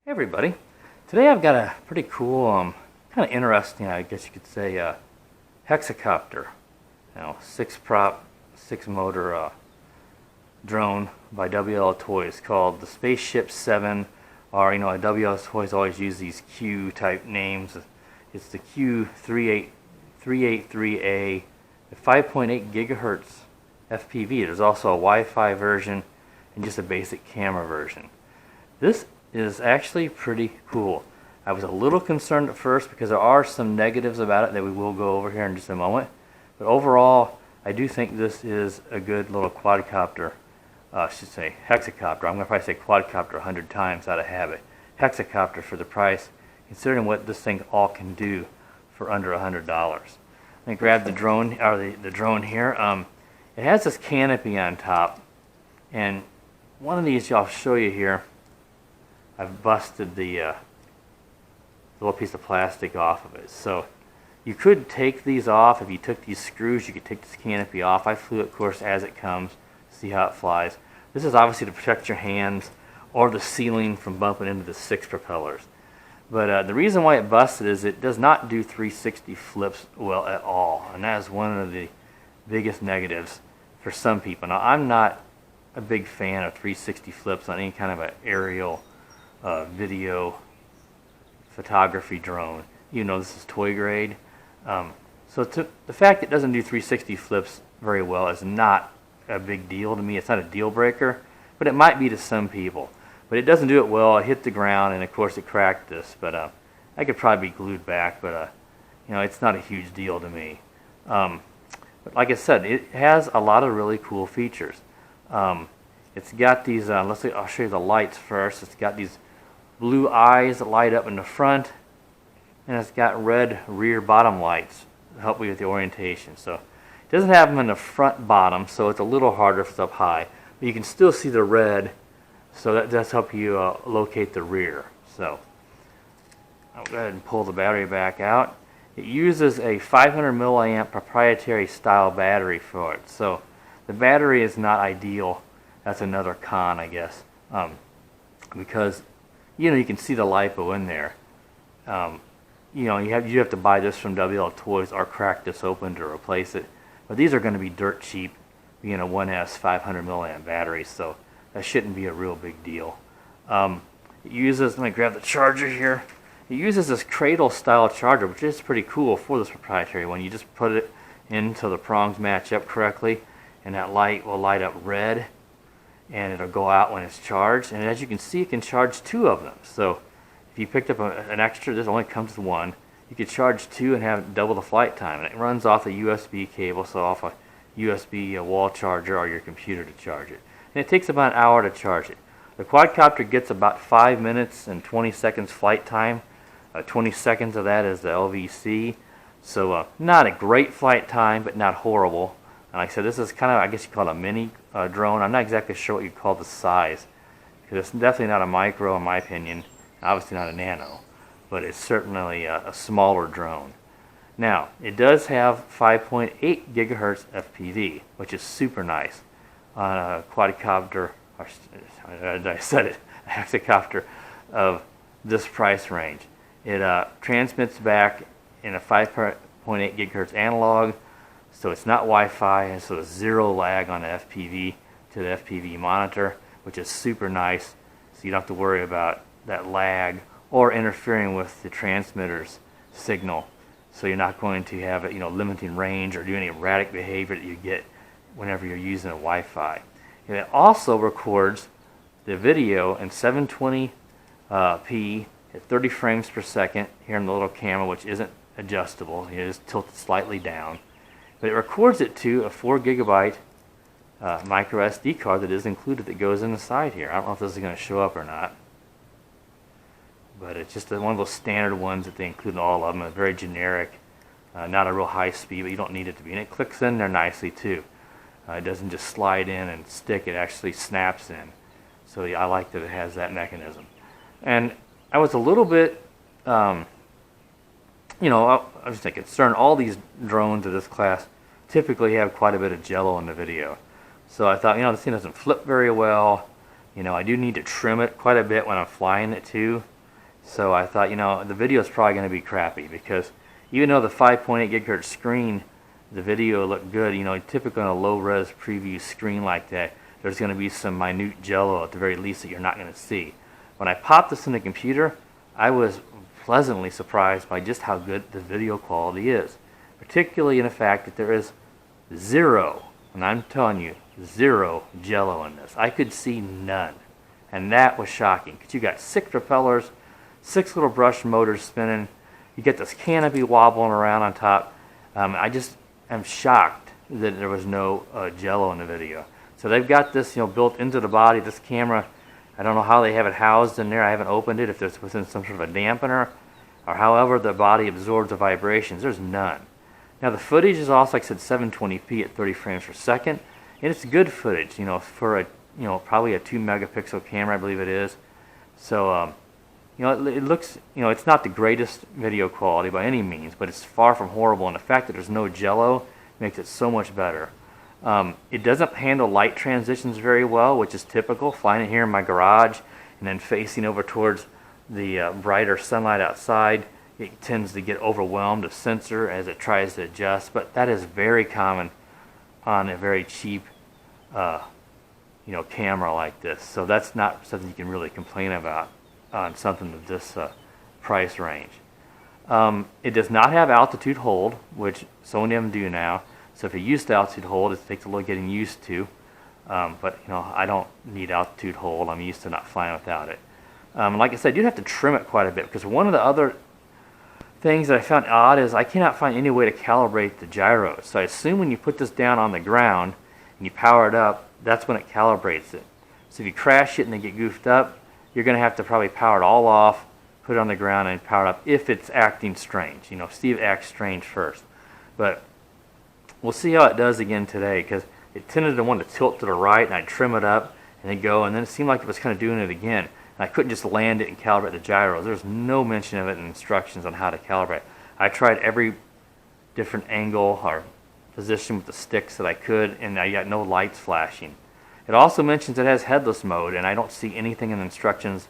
Hey everybody, today I've got a pretty cool, kind of interesting, I guess you could say, Hexacopter. 6-prop, 6-motor drone by WLTOYS called the Spaceship 7, or WLTOYS always use these Q type names. It's the Q383-A, the 5.8 gigahertz FPV. There's also a Wi-Fi version and just a basic camera version. This is actually pretty cool. I was a little concerned at first because there are some negatives about it that we will go over here in just a moment. But overall, I do think this is a good little quadcopter. I should say hexacopter. I'm going to probably say quadcopter 100 times out of habit. Hexacopter for the price, considering what this thing all can do for under $100. Let me grab the drone, or the drone here. It has this canopy on top, and one of these I'll show you here. I've busted the little piece of plastic off of it. So you could take these off. If you took these screws, you could take this canopy off. I flew it, of course, as it comes. See how it flies. This is obviously to protect your hands or the ceiling from bumping into the 6 propellers. But the reason why it busted is it does not do 360 flips well at all. And that is one of the biggest negatives for some people. Now, I'm not a big fan of 360 flips on any kind of an aerial video photography drone. This is toy grade. So the fact it doesn't do 360 flips very well is not a big deal to me. It's not a deal breaker, but it might be to some people. But it doesn't do it well. It hit the ground, and of course it cracked this. But I could probably be glued back, but it's not a huge deal to me. But like I said, it has a lot of really cool features. It's got these, I'll show you the lights first. It's got these blue eyes that light up in the front, and it's got red rear bottom lights to help you with the orientation. So it doesn't have them in the front bottom, so it's a little harder if it's up high. But you can still see the red, so that does help you locate the rear. So I'll go ahead and pull the battery back out. It uses a 500 milliamp proprietary style battery for it. So the battery is not ideal. That's another con, I guess, because you can see the lipo in there. You have to buy this from WLTOYS or crack this open to replace it. But these are going to be dirt cheap, being a 1S 500 milliamp battery, so that shouldn't be a real big deal. It uses, let me grab the charger here. It uses this cradle style charger, which is pretty cool for this proprietary one. You just put it in until the prongs match up correctly, and that light will light up red, and it'll go out when it's charged. And as you can see, it can charge 2 of them. So if you picked up an extra, this only comes with 1. You could charge 2 and have double the flight time. And it runs off a USB cable, so off a USB wall charger or your computer to charge it. And it takes about an hour to charge it. The quadcopter gets about 5 minutes and 20 seconds flight time. 20 seconds of that is the LVC. So not a great flight time, but not horrible. And like I said, this is kind of, I guess you call it a mini drone. I'm not exactly sure what you call the size, because it's definitely not a micro in my opinion. Obviously not a nano, but it's certainly a smaller drone. Now, it does have 5.8 gigahertz FPV, which is super nice on a quadcopter, or I said it, a hexacopter of this price range. It transmits back in a 5.8 gigahertz analog, so it's not Wi-Fi, and so there's 0 lag on the FPV to the FPV monitor, which is super nice, so you don't have to worry about that lag or interfering with the transmitter's signal. So you're not going to have it, limiting range or do any erratic behavior that you get whenever you're using a Wi-Fi. And it also records the video in 720p at 30 frames per second here in the little camera, which isn't adjustable. It is tilted slightly down. But it records it to a 4 gigabyte microSD card that is included, that goes in the side here. I don't know if this is going to show up or not, but it's just one of those standard ones that they include in all of them. It's very generic, not a real high speed, but you don't need it to be. And it clicks in there nicely too. It doesn't just slide in and stick, it actually snaps in. So I like that it has that mechanism. And I was a little bit, I was just concerned. All these drones of this class typically have quite a bit of jello in the video. So I thought, this thing doesn't flip very well. I do need to trim it quite a bit when I'm flying it too. So I thought, you know, the video is probably going to be crappy, because even though the 5.8 gigahertz screen, the video looked good, you know, typically on a low-res preview screen like that, there's going to be some minute jello at the very least that you're not going to see. When I popped this in the computer, I was pleasantly surprised by just how good the video quality is, particularly in the fact that there is zero, and I'm telling you, zero jello in this. I could see none, and that was shocking, because you got 6 propellers, 6 little brush motors spinning, you get this canopy wobbling around on top. I just am shocked that there was no jello in the video. So they've got this, you know, built into the body. This camera, I don't know how they have it housed in there. I haven't opened it, if it's within some sort of a dampener, or however the body absorbs the vibrations. There's none. Now the footage is also, like I said, 720p at 30 frames per second, and it's good footage, you know, for a, you know, probably a 2 megapixel camera, I believe it is. So you know, it looks, you know, it's not the greatest video quality by any means, but it's far from horrible, and the fact that there's no jello makes it so much better. It doesn't handle light transitions very well, which is typical. Flying it here in my garage and then facing over towards the brighter sunlight outside, it tends to get overwhelmed, the sensor, as it tries to adjust, but that is very common on a very cheap you know, camera like this. So that's not something you can really complain about on something of this price range. It does not have altitude hold, which so many of them do now. So if you're used to altitude hold, it takes a little getting used to. But you know, I don't need altitude hold. I'm used to not flying without it. Like I said, you have to trim it quite a bit, because one of the other things that I found odd is I cannot find any way to calibrate the gyros. So I assume when you put this down on the ground and you power it up, that's when it calibrates it. So if you crash it and they get goofed up, you're going to have to probably power it all off, put it on the ground, and power it up if it's acting strange. You know, see if it acts strange first. But we'll see how it does again today, because it tended to want to tilt to the right, and I'd trim it up, and then go, and then it seemed like it was kind of doing it again. And I couldn't just land it and calibrate the gyros. There's no mention of it in instructions on how to calibrate. I tried every different angle or position with the sticks that I could, and I got no lights flashing. It also mentions it has headless mode, and I don't see anything in the instructions,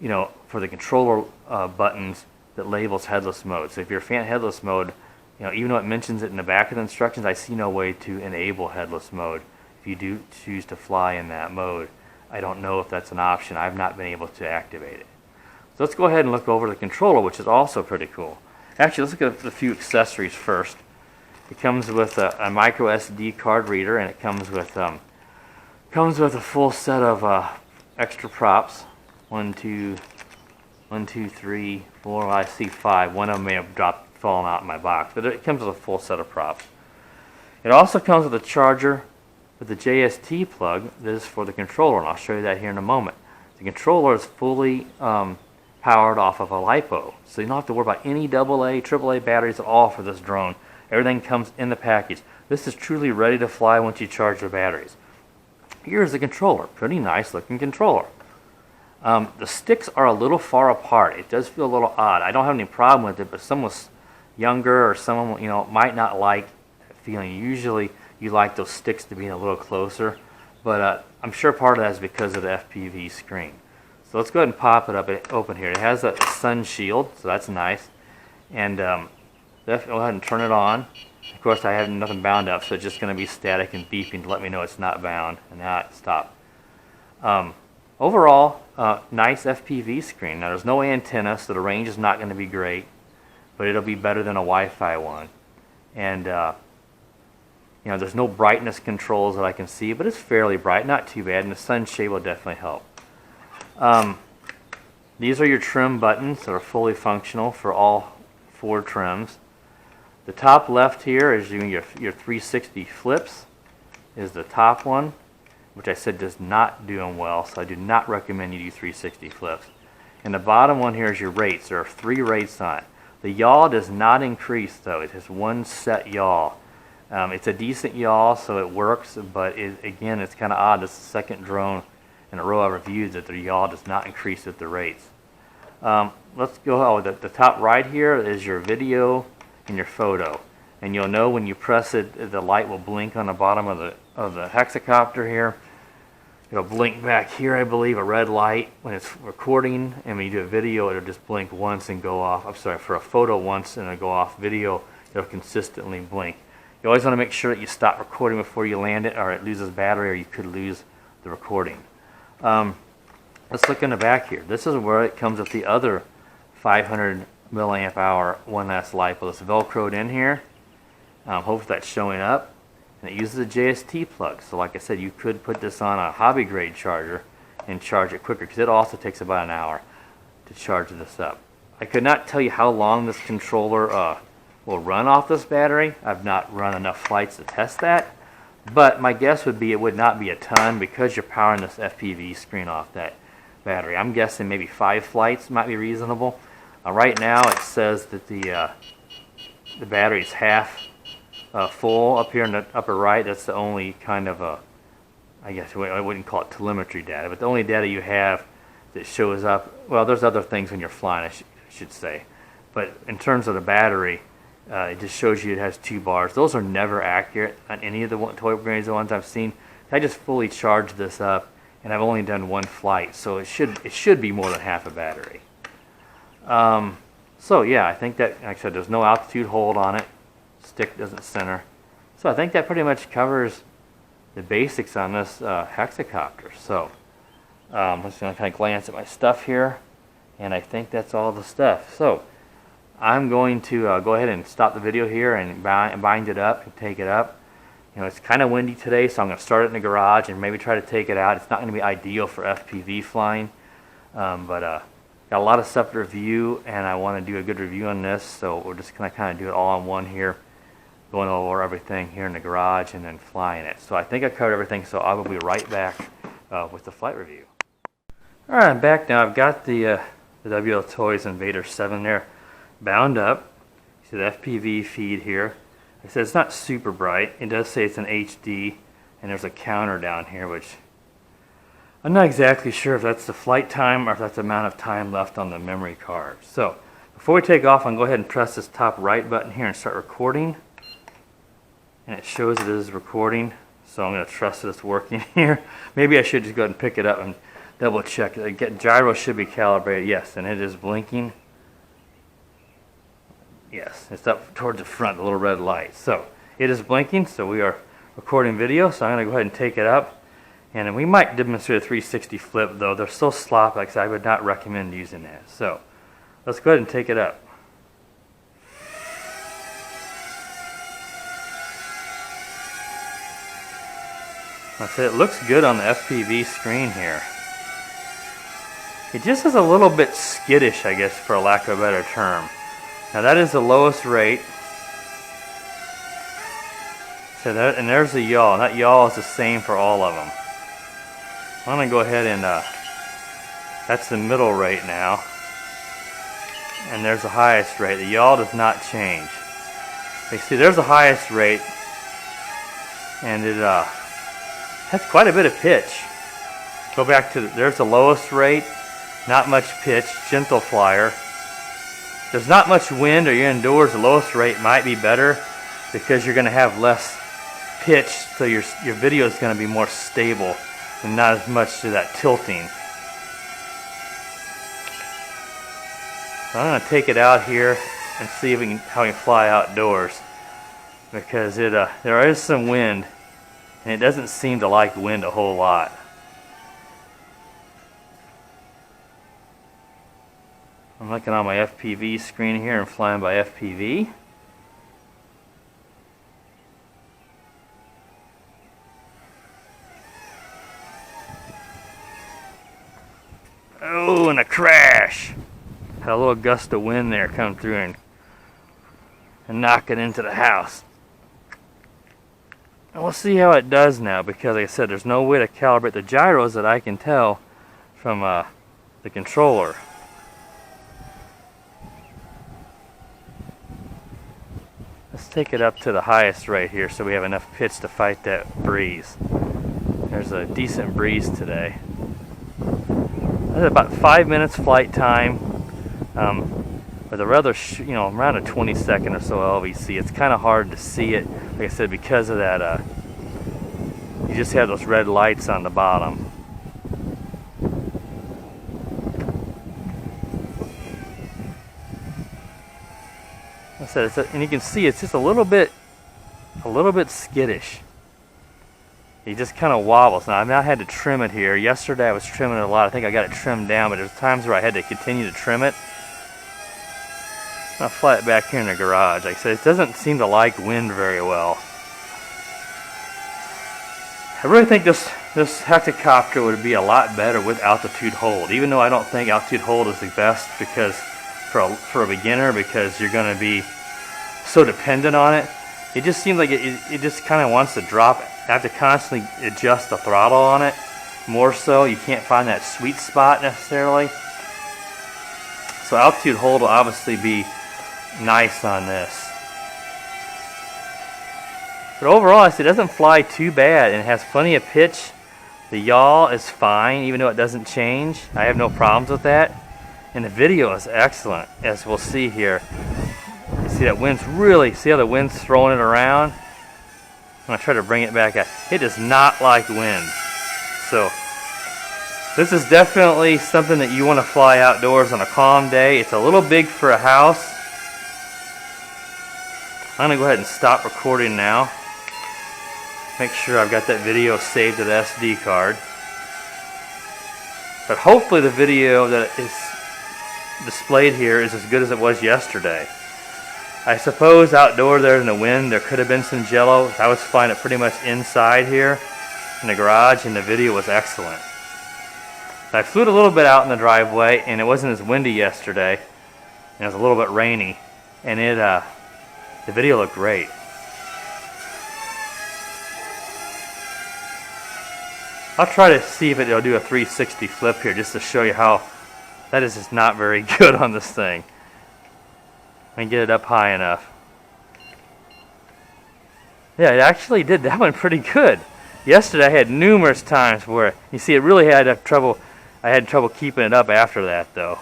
you know, for the controller buttons that labels headless mode. So if you're a fan of headless mode, you know, even though it mentions it in the back of the instructions, I see no way to enable headless mode if you do choose to fly in that mode. I don't know if that's an option. I've not been able to activate it. So let's go ahead and look over the controller, which is also pretty cool. Actually, let's look at a few accessories first. It comes with a microSD card reader, and it comes with a full set of extra props. 1, 2, 3, 4. Well, I see 5. One of them may have fallen out in my box, but it comes with a full set of props. It also comes with a charger with the JST plug that is for the controller, and I'll show you that here in a moment. The controller is fully powered off of a lipo, so you don't have to worry about any AA, AAA batteries at all for this drone. Everything comes in the package. This is truly ready to fly once you charge the batteries. Here's the controller. Pretty nice looking controller. The sticks are a little far apart. It does feel a little odd. I don't have any problem with it, but someone younger or someone, you know, might not like that feeling. Usually you like those sticks to be a little closer, but I'm sure part of that is because of the FPV screen. So let's go ahead and pop it up open here. It has a sun shield, so that's nice. And go ahead and turn it on. Of course, I have nothing bound up, so it's just going to be static and beeping to let me know it's not bound. And now it stopped. Overall, nice FPV screen. Now, there's no antenna, so the range is not going to be great, but it'll be better than a Wi-Fi one. And you know, there's no brightness controls that I can see, but it's fairly bright, not too bad, and the sunshade will definitely help. These are your trim buttons that are fully functional for all 4 trims. The top left here is your 360 flips, is the top one, which I said does not do them well, so I do not recommend you do 360 flips. And the bottom one here is your rates. There are 3 rates on it. The yaw does not increase, though. It has one set yaw. It's a decent yaw, so it works, but again, it's kind of odd. This is the second drone in a row I reviewed that the yaw does not increase with the rates. Let's go, the top right here is your video and your photo. And you'll know when you press it, the light will blink on the bottom of the hexacopter here. It'll blink back here, I believe, a red light when it's recording, and when you do a video, it'll just blink once and go off. I'm sorry, for a photo once and it'll go off. Video, it'll consistently blink. You always want to make sure that you stop recording before you land it, or it loses battery, or you could lose the recording. Let's look in the back here. This is where it comes with the other 500 milliamp hour 1S lipo. It's velcroed in here. Hopefully that's showing up. And it uses a JST plug. So like I said, you could put this on a hobby grade charger and charge it quicker, because it also takes about an hour to charge this up. I could not tell you how long this controller will run off this battery. I've not run enough flights to test that. But my guess would be it would not be a ton, because you're powering this FPV screen off that battery. I'm guessing maybe 5 flights might be reasonable. Right now it says that the battery is half full up here in the upper right. That's the only kind of I guess I wouldn't call it telemetry data, but the only data you have that shows up. Well, there's other things when you're flying, I should say. But in terms of the battery, it just shows you it has 2 bars. Those are never accurate on any of the toy grades, the ones I've seen. I just fully charged this up, and I've only done 1 flight, so it should be more than half a battery. So yeah, I think that, like I said, there's no altitude hold on it. Stick doesn't center. So I think that pretty much covers the basics on this hexacopter. So let's kind of glance at my stuff here, and I think that's all the stuff. So I'm going to go ahead and stop the video here and bind it up and take it up. You know, it's kind of windy today, so I'm going to start it in the garage and maybe try to take it out. It's not going to be ideal for FPV flying, but got a lot of stuff to review, and I want to do a good review on this, so we're just going to kind of do it all on one here, going over everything here in the garage and then flying it. So I think I covered everything, so I will be right back with the flight review. Alright, I'm back now. I've got the WLTOYS Invader 7 there bound up. You see the FPV feed here. It says it's not super bright. It does say it's an HD, and there's a counter down here, which I'm not exactly sure if that's the flight time or if that's the amount of time left on the memory card. So before we take off, I'm going to go ahead and press this top right button here and start recording. And it shows it is recording, so I'm going to trust that it's working here. Maybe I should just go ahead and pick it up and double check. The gyro should be calibrated. Yes, and it is blinking. Yes, it's up towards the front, the little red light. So it is blinking, so we are recording video. So I'm going to go ahead and take it up. And we might demonstrate a 360 flip, though they're so sloppy, like I said, I would not recommend using that. So let's go ahead and take it up. Like I said, it looks good on the FPV screen here. It just is a little bit skittish, I guess, for lack of a better term. Now that is the lowest rate. So that, and there's the yaw, and that yaw is the same for all of them. I'm going to go ahead and, that's the middle rate now. And there's the highest rate. The yaw does not change. You see, there's the highest rate, and it has quite a bit of pitch. Go back to, there's the lowest rate, not much pitch, gentle flyer. There's not much wind or you're indoors, the lowest rate might be better because you're going to have less pitch, so your video is going to be more stable and not as much to that tilting. So I'm going to take it out here and see if how we can fly outdoors, because there is some wind and it doesn't seem to like wind a whole lot. I'm looking on my FPV screen here and flying by FPV. Oh, and a crash! Had a little gust of wind there come through and knock it into the house. And we'll see how it does now, because like I said, there's no way to calibrate the gyros that I can tell from the controller. Let's take it up to the highest rate here so we have enough pitch to fight that breeze. There's a decent breeze today. That's about 5 minutes flight time, with a rather, around a 20-second or so LVC. It's kind of hard to see it, like I said, because of that. You just have those red lights on the bottom. said, and you can see it's just a little bit skittish. He just kind of wobbles. Now I've now had to trim it here. Yesterday I was trimming it a lot. I think I got it trimmed down, but there's times where I had to continue to trim it. I'll fly it back here in the garage. Like I said, it doesn't seem to like wind very well. I really think this Hexacopter would be a lot better with altitude hold, even though I don't think altitude hold is the best because for a beginner, because you're going to be so dependent on it. It just seems like it just kind of wants to drop. I have to constantly adjust the throttle on it. More so, you can't find that sweet spot necessarily. So altitude hold will obviously be nice on this. But overall, I said it doesn't fly too bad and it has plenty of pitch. The yaw is fine, even though it doesn't change. I have no problems with that. And the video is excellent, as we'll see here. You see that wind's really, see how the wind's throwing it around? I'm going to try to bring it back out. It does not like wind. So, this is definitely something that you want to fly outdoors on a calm day. It's a little big for a house. I'm going to go ahead and stop recording now. Make sure I've got that video saved to the SD card. But hopefully the video that is displayed here is as good as it was yesterday. I suppose outdoor there in the wind there could have been some jello. I was flying it pretty much inside here in the garage and the video was excellent. I flew it a little bit out in the driveway and it wasn't as windy yesterday. And it was a little bit rainy and the video looked great. I'll try to see if it'll do a 360 flip here just to show you how that is just not very good on this thing. And get it up high enough. Yeah, it actually did that one pretty good. Yesterday I had numerous times where, you see, it really had trouble. I had trouble keeping it up after that though.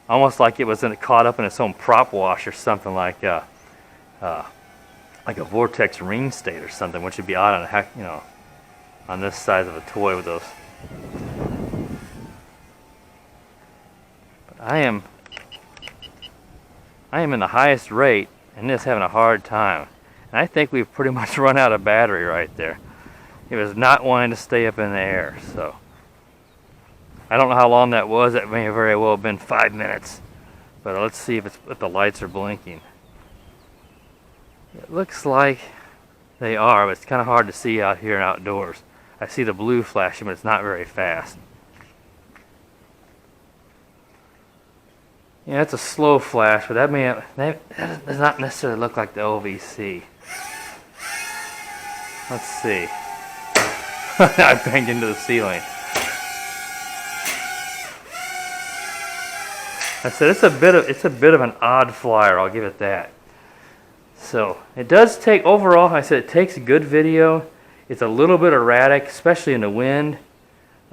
Almost like it was caught up in its own prop wash or something like a vortex ring state or something, which would be odd on on this size of a toy with those. But I am in the highest rate and it's having a hard time. And I think we've pretty much run out of battery right there. It was not wanting to stay up in the air, so. I don't know how long that was. That may very well have been 5 minutes. But let's see if the lights are blinking. It looks like they are, but it's kind of hard to see out here and outdoors. I see the blue flashing, but it's not very fast. Yeah, it's a slow flash, but that does not necessarily look like the LVC. Let's see. I banged into the ceiling. I said it's a bit of an odd flyer. I'll give it that. So it does take overall. I said it takes good video. It's a little bit erratic, especially in the wind.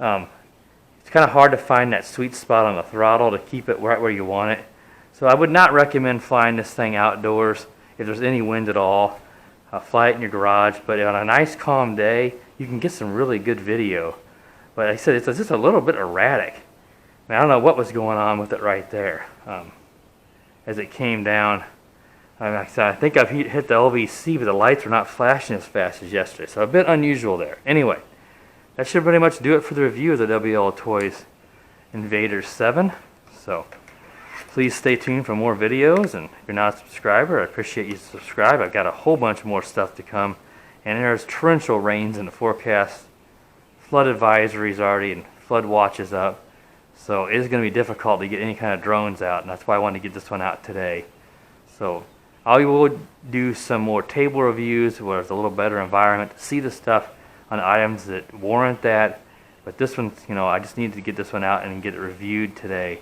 It's kind of hard to find that sweet spot on the throttle to keep it right where you want it. So I would not recommend flying this thing outdoors if there's any wind at all. Fly it in your garage, but on a nice calm day, you can get some really good video. But like I said, it's just a little bit erratic. I don't know what was going on with it right there as it came down. Like I said, I think I've hit the LVC, but the lights were not flashing as fast as yesterday. So a bit unusual there. Anyway, that should pretty much do it for the review of the WLTOYS Invader 7. So please stay tuned for more videos. And if you're not a subscriber, I appreciate you subscribe. I've got a whole bunch more stuff to come. And there's torrential rains in the forecast. Flood advisories already and flood watches up. So it is going to be difficult to get any kind of drones out. And that's why I wanted to get this one out today. So I will do some more table reviews where it's a little better environment to see the stuff on items that warrant that. But this one, I just needed to get this one out and get it reviewed today.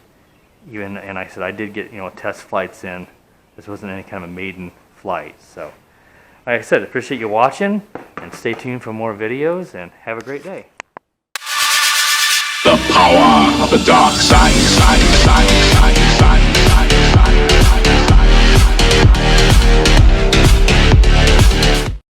And I said I did get, test flights in. This wasn't any kind of a maiden flight. So, like I said, I appreciate you watching and stay tuned for more videos and have a great day. The power of the dark